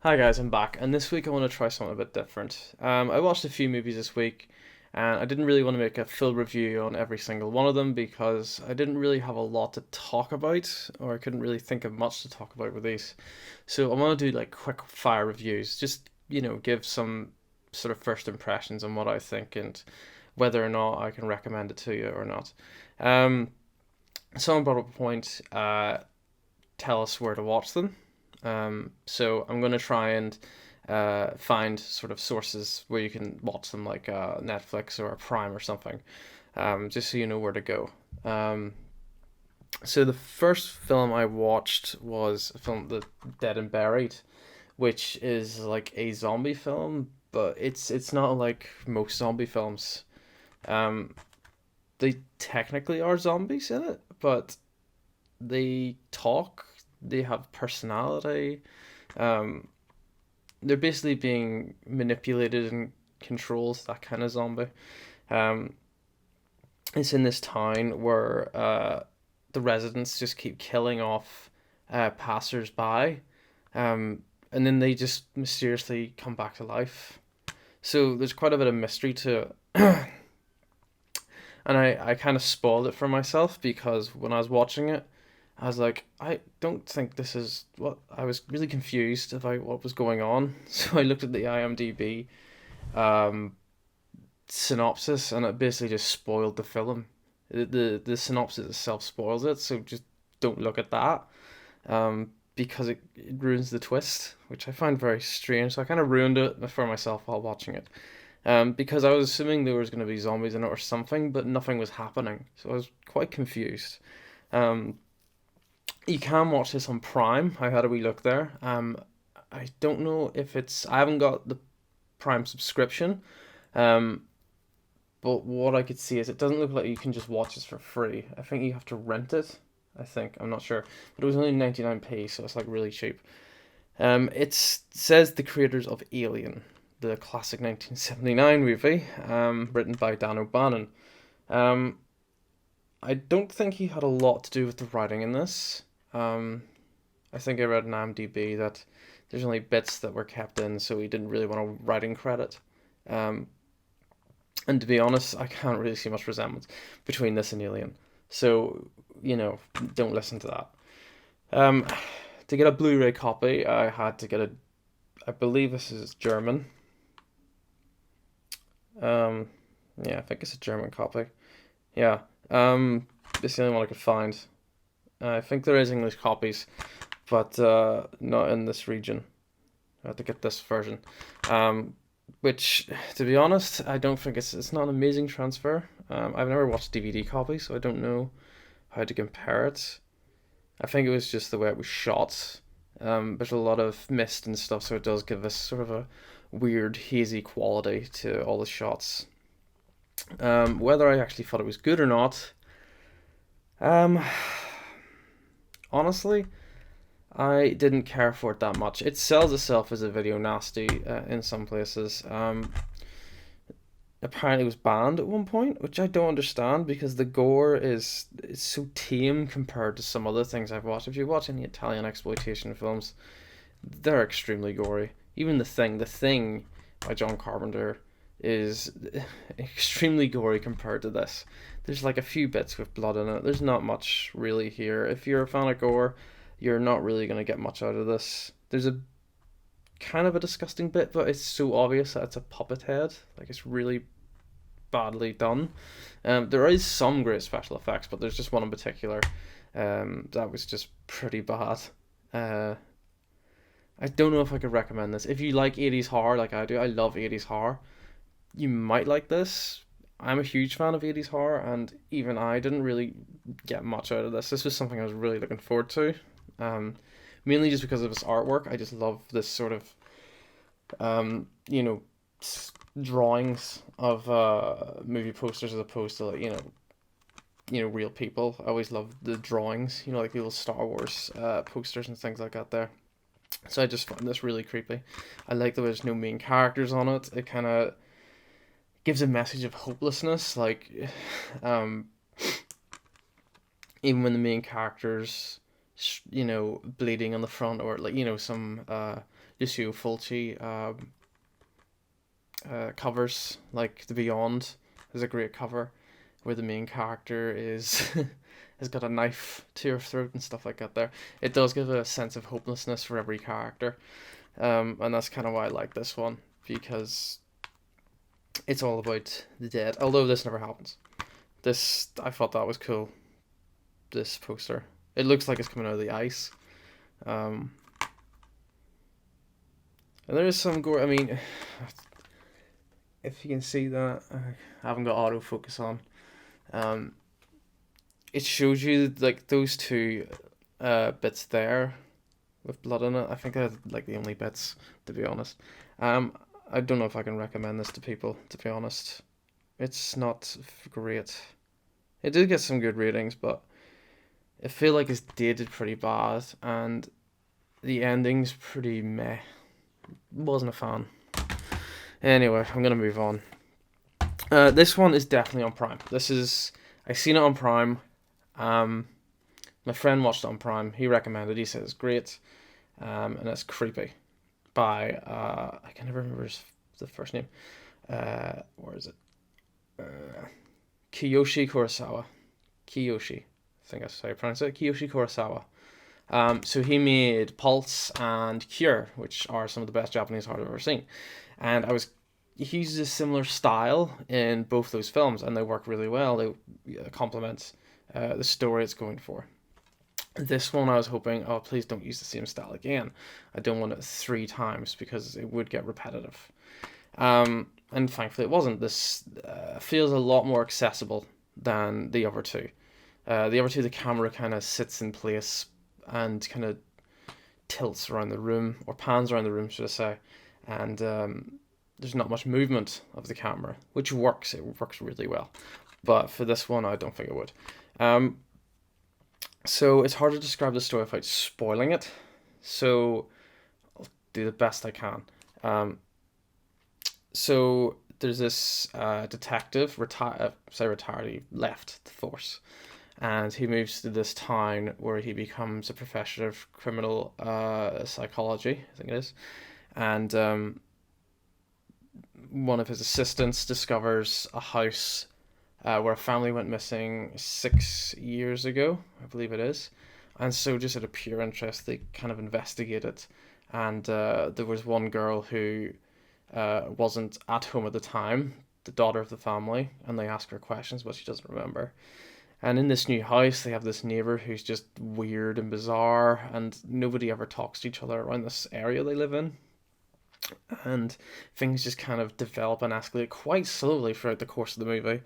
Hi guys, I'm back, and this week I want to try something a bit different. I watched a few movies this week, and I didn't really want to make a full review on every single one of them because I didn't really have a lot to talk about, or I couldn't really think of much to talk about with these. So I want to do like quick fire reviews, just give some sort of first impressions on what I think and whether or not I can recommend it to you or not. Um, Someone brought up a point. Tell us where to watch them. So I'm going to try and find sort of sources where you can watch them, like Netflix or Prime or something, just so you know where to go. Um, so the first film I watched was a film, The Dead and Buried, which is like a zombie film, but it's not like most zombie films. Um, they technically are zombies in it, but they talk, they have personality. Um, they're basically being manipulated and controlled, that kind of zombie. Um, it's in this town where the residents just keep killing off passers-by, and then they just mysteriously come back to life. So there's quite a bit of mystery to it. And I kind of spoiled it for myself because when I was watching it, I was like, I don't think this is what I was really confused about what was going on. So I looked at the IMDb um, synopsis, and it basically just spoiled the film. The synopsis itself spoils it, so just don't look at that because it ruins the twist, which I find very strange. So I kind of ruined it for myself while watching it. Because I was assuming there was going to be zombies in it or something, but nothing was happening. So I was quite confused. Um, you can watch this on Prime. I had a wee look there. I don't know if it's. I haven't got the Prime subscription. Um, but what I could see is it doesn't look like you can just watch this for free. I think you have to rent it. I think I'm not sure, but it was only 99p, so it's like really cheap. It says the creators of Alien, the classic 1979 movie, written by Dan O'Bannon. Um, I don't think he had a lot to do with the writing in this. Um, I think I read in IMDb that there's only bits that were kept in, so he didn't really want a writing credit. Um, and to be honest, I can't really see much resemblance between this and Alien. So, don't listen to that. Um, to get a Blu-ray copy, I had to get a. I believe this is German. Um, yeah, I think it's a German copy. Yeah. It's the only one I could find. I think there is English copies, but not in this region. I had to get this version. Um, which, to be honest, I don't think it's not an amazing transfer. I've never watched DVD copies, so I don't know how to compare it. I think it was just the way it was shot. There's a lot of mist and stuff, so it does give us sort of a weird hazy quality to all the shots. Whether I actually thought it was good or not, um, honestly, I didn't care for it that much. It sells itself as a video nasty in some places. Apparently, it was banned at one point, which I don't understand because the gore is so tame compared to some other things I've watched. If you watch any Italian exploitation films, they're extremely gory. Even The Thing by John Carpenter is extremely gory compared to this. There's like a few bits with blood in it. There's not much really here. If you're a fan of gore, you're not really going to get much out of this. There's a kind of a disgusting bit, but it's so obvious that it's a puppet head. Like it's really badly done. There is some great special effects, but there's just one in particular that was just pretty bad. Uh, I don't know if I could recommend this. If you like 80s horror like I do, I love 80s horror, you might like this. I'm a huge fan of 80s horror, and even I didn't really get much out of this. This was something I was really looking forward to. Um, Mainly just because of its artwork. I just love this sort of, um, you know, drawings of movie posters as opposed to like, real people. I always love the drawings, like the little Star Wars posters and things like that there. So I just find this really creepy. I like that there's no main characters on it. It kind of gives a message of hopelessness, like um, even when the main characters, bleeding on the front or like some Lucio Fulci covers, like The Beyond is a great cover where the main character is has got a knife to her throat and stuff like that. There, it does give a sense of hopelessness for every character, and that's kind of why I like this one, because it's all about the dead. Although this never happens. This, I thought that was cool. This poster, it looks like it's coming out of the ice. Um, and there is some gore. I mean, if you can see that, I haven't got autofocus on. Um, it shows you like those two bits there with blood in it. I think they're like the only bits, to be honest. Um, I don't know if I can recommend this to people, to be honest. It's not great. It did get some good ratings, but I feel like it's dated pretty bad, and the ending's pretty meh. Wasn't a fan. Anyway, I'm gonna move on. This one is definitely on Prime. I seen it on Prime. My friend watched it on Prime. He recommended. He said it's great, and it's creepy. By I can never remember the first name. Where is it? Kiyoshi Kurosawa. Kiyoshi. I think that's how you pronounce it. Kiyoshi Kurosawa. So he made Pulse and Cure, which are some of the best Japanese horror I've ever seen. And he uses a similar style in both those films, and they work really well. They complement the story it's going for. This one, I was hoping, oh, please don't use the same style again. I don't want it 3 times because it would get repetitive. And thankfully it wasn't. This feels a lot more accessible than the other two. The other two, the camera kind of sits in place and kind of tilts around the room, or pans around the room, should I say. And there's not much movement of the camera, which works. It works really well. But for this one, I don't think it would. So it's hard to describe the story without spoiling it. So I'll do the best I can. So there's this detective, retired, he left the force, and he moves to this town where he becomes a professor of criminal psychology, I think it is, and one of his assistants discovers a house where a family went missing 6 years ago, I believe it is, and so just out of pure interest, they kind of investigate it, and there was one girl who wasn't at home at the time, the daughter of the family, and they ask her questions, but she doesn't remember. And in this new house, they have this neighbor who's just weird and bizarre, and nobody ever talks to each other around this area they live in. And things just kind of develop and escalate quite slowly throughout the course of the movie.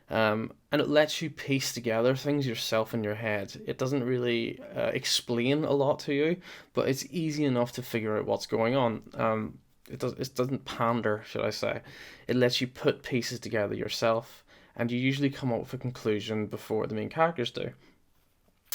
And it lets you piece together things yourself in your head. It doesn't really explain a lot to you, but it's easy enough to figure out what's going on. It doesn't pander, should I say. It lets you put pieces together yourself, and you usually come up with a conclusion before the main characters do,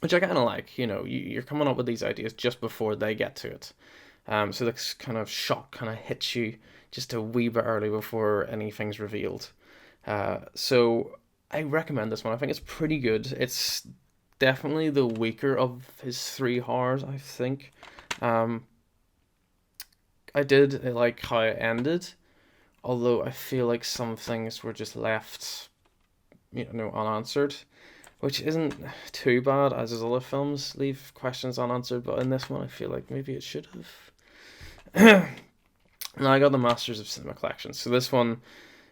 which I kind of like. You're coming up with these ideas just before they get to it. So this kind of shock kind of hits you just a wee bit early before anything's revealed. So I recommend this one. I think it's pretty good. It's definitely the weaker of his 3 horrors, I think. I did like how it ended, although I feel like some things were just left, unanswered, which isn't too bad, as his other films leave questions unanswered, but in this one I feel like maybe it should have. Now I got the Masters of Cinema collection, so this one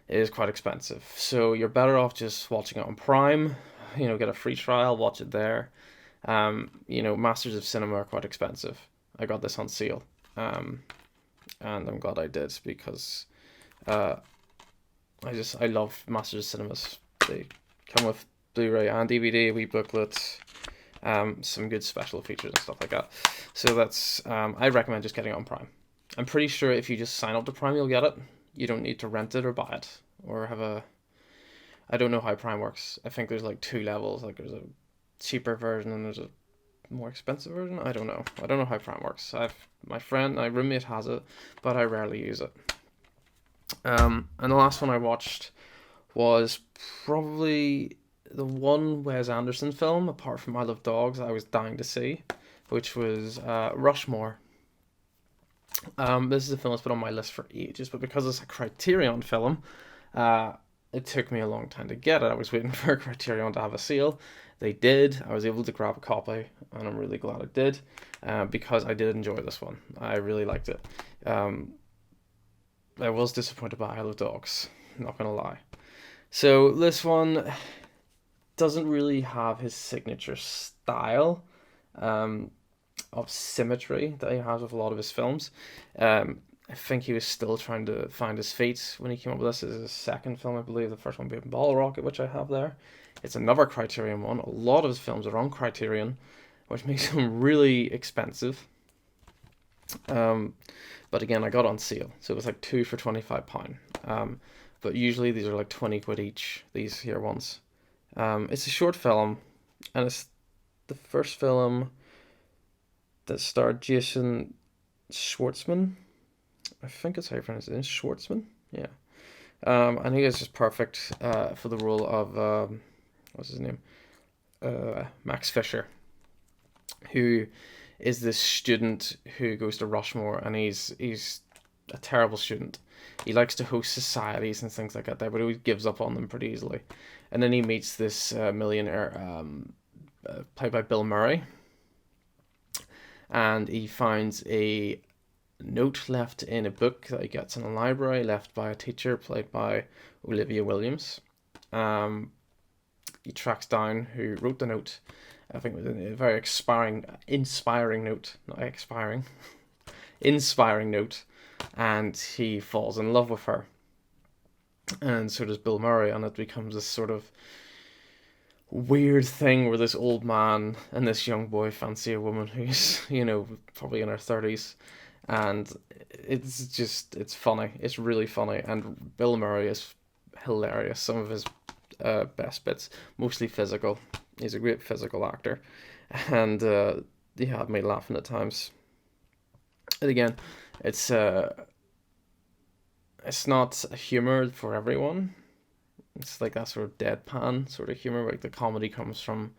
is quite expensive, so you're better off just watching it on Prime, get a free trial, watch it there. Masters of Cinema are quite expensive. I got this on sale. And I'm glad I did, because I love Masters of Cinemas. They come with Blu-ray and DVD, wee booklets, some good special features and stuff like that. So that's I recommend just getting it on Prime. I'm pretty sure if you just sign up to Prime, you'll get it. You don't need to rent it or buy it or have a. I don't know how Prime works. I think there's like 2 levels. Like there's a cheaper version and there's a more expensive version. I don't know. I don't know how Prime works. My roommate has it, but I rarely use it. And the last one I watched was probably the one Wes Anderson film, apart from I Love Dogs, I was dying to see, which was Rushmore. This is a film that's been on my list for ages, but because it's a Criterion film, uh, it took me a long time to get it. I was waiting for Criterion to have a sale. They did. I was able to grab a copy, and I'm really glad I did, because I did enjoy this one. I really liked it. Um, I was disappointed by Isle of Dogs, not gonna lie. So this one doesn't really have his signature style. Um, of symmetry that he has with a lot of his films. I think he was still trying to find his feet when he came up with this. This is his second film, I believe. The first one being Ball Rocket, which I have there. It's another Criterion one. A lot of his films are on Criterion, which makes them really expensive. Um, but again, I got on sale, so it was like two for £25. But usually these are like 20 quid each. These here ones. It's a short film, and it's the first film that starred Jason Schwartzman. I think it's how you pronounce it. Schwartzman? Yeah. And he is just perfect for the role of, what's his name? Max Fisher, who is this student who goes to Rushmore, and he's a terrible student. He likes to host societies and things like that, but he always gives up on them pretty easily. And then he meets this millionaire, played by Bill Murray, and he finds a note left in a book that he gets in a library, left by a teacher played by Olivia Williams. He tracks down who wrote the note. I think it was a very inspiring note, not expiring, inspiring note, and he falls in love with her. And so does Bill Murray, and it becomes this sort of weird thing where this old man and this young boy fancy a woman who's, probably in her 30s. And it's funny. It's really funny. And Bill Murray is hilarious. Some of his best bits, mostly physical. He's a great physical actor. And he had me laughing at times. And again, it's not humor for everyone. It's like that sort of deadpan sort of humor, like the comedy comes from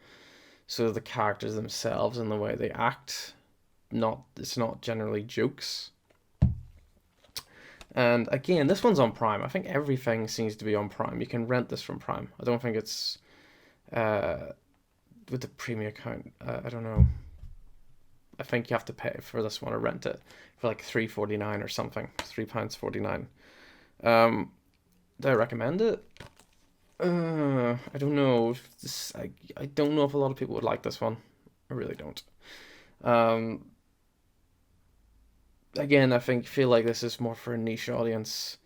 sort of the characters themselves and the way they act. It's not generally jokes. And again, this one's on Prime. I think everything seems to be on Prime. You can rent this from Prime. I don't think it's with the premium account. I don't know. I think you have to pay for this one or rent it for like £3.49 or something. £3.49. Do I recommend it? I don't know. I don't know if a lot of people would like this one. I really don't. Um, Again, feel like this is more for a niche audience.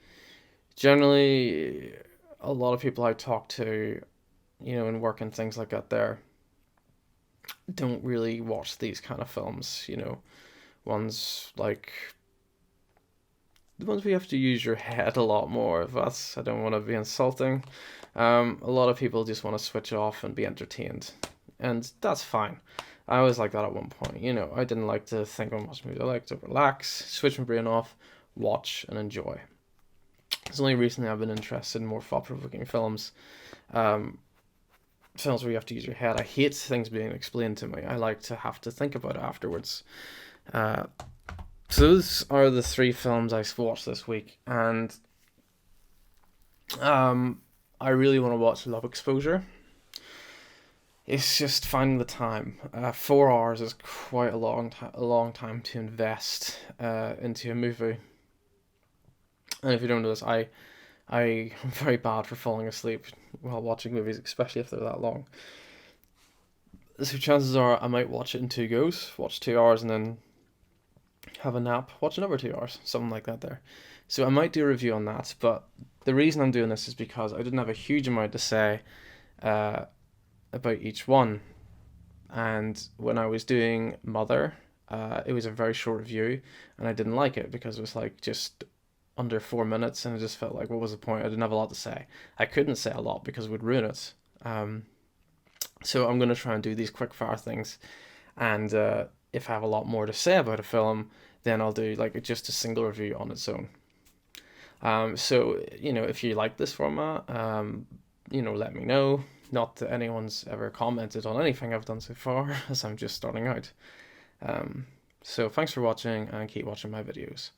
Generally, a lot of people I talk to, in work and things like that, there don't really watch these kind of films. Ones like the ones where you have to use your head a lot more. I don't want to be insulting. A lot of people just want to switch off and be entertained, and that's fine. I was like that at one point. I didn't like to think on much movies. I like to relax, switch my brain off, watch, and enjoy. It's only recently I've been interested in more thought-provoking films. Films where you have to use your head. I hate things being explained to me. I like to have to think about it afterwards. So those are the three films I watched this week, and I really want to watch Love Exposure. It's just finding the time. 4 hours is quite a long time to invest into a movie. And if you don't know this, I am very bad for falling asleep while watching movies, especially if they're that long. So chances are I might watch it in two goes, watch 2 hours and then have a nap, watch another 2 hours, something like that there. So I might do a review on that, but the reason I'm doing this is because I didn't have a huge amount to say about each one. And when I was doing Mother, it was a very short review, and I didn't like it because it was like just under 4 minutes, and I just felt like, what was the point? I didn't have a lot to say. I couldn't say a lot because it would ruin it. So I'm going to try and do these quickfire things, and if I have a lot more to say about a film, then I'll do like just a single review on its own. So if you like this format, let me know. Not that anyone's ever commented on anything I've done so far, as I'm just starting out. So thanks for watching and keep watching my videos.